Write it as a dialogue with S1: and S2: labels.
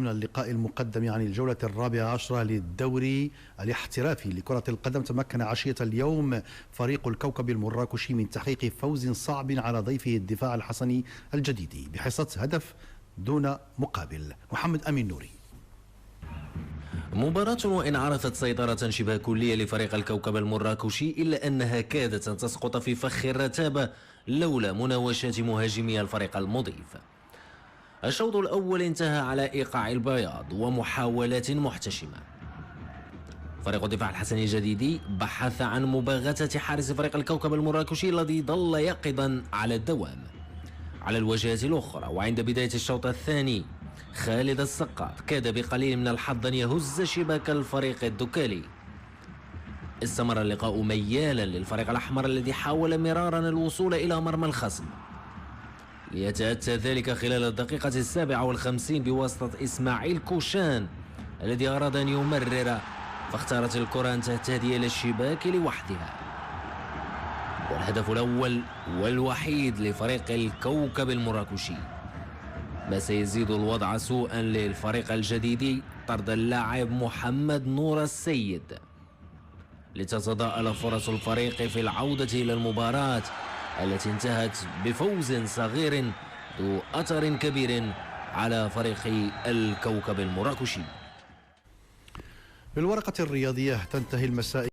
S1: من اللقاء المقدم عن الجولة الرابعة عشرة للدوري الاحترافي لكرة القدم، تمكن عشية اليوم فريق الكوكب المراكشي من تحقيق فوز صعب على ضيفه الدفاع الحسني الجديدي بحصة هدف دون مقابل. محمد أمين نوري.
S2: مباراة وإن عرفت سيطرة شبه كلية لفريق الكوكب المراكشي، إلا أنها كادت أن تسقط في فخ الرتابة لولا مناوشات مهاجمي الفريق المضيف. الشوط الأول انتهى على إيقاع البياض ومحاولات محتشمة. فريق الدفاع الحسني الجديدي بحث عن مباغتة حارس فريق الكوكب المراكشي الذي ظل يقظا على الدوام. على الواجهة الأخرى وعند بداية الشوط الثاني، خالد السقاط كاد بقليل من الحظ أن يهز شباك الفريق الدكالي. استمر اللقاء ميالا للفريق الأحمر الذي حاول مرارا الوصول إلى مرمى الخصم، ليتأتى ذلك خلال الدقيقة 57 بواسطة إسماعيل كوشان الذي أراد أن يمرر، فاختارت الكرة أن تهتدي إلى الشباك لوحدها. والهدف الأول والوحيد لفريق الكوكب المراكشي، ما سيزيد الوضع سوءا للفريق الجديد طرد اللاعب محمد نور السيد، لتتضاءل فرص الفريق في العودة إلى المباراة التي انتهت بفوز صغير ذو أثر كبير على فريق الكوكب المراكشي.
S1: بالورقة الرياضية تنتهي المسائل.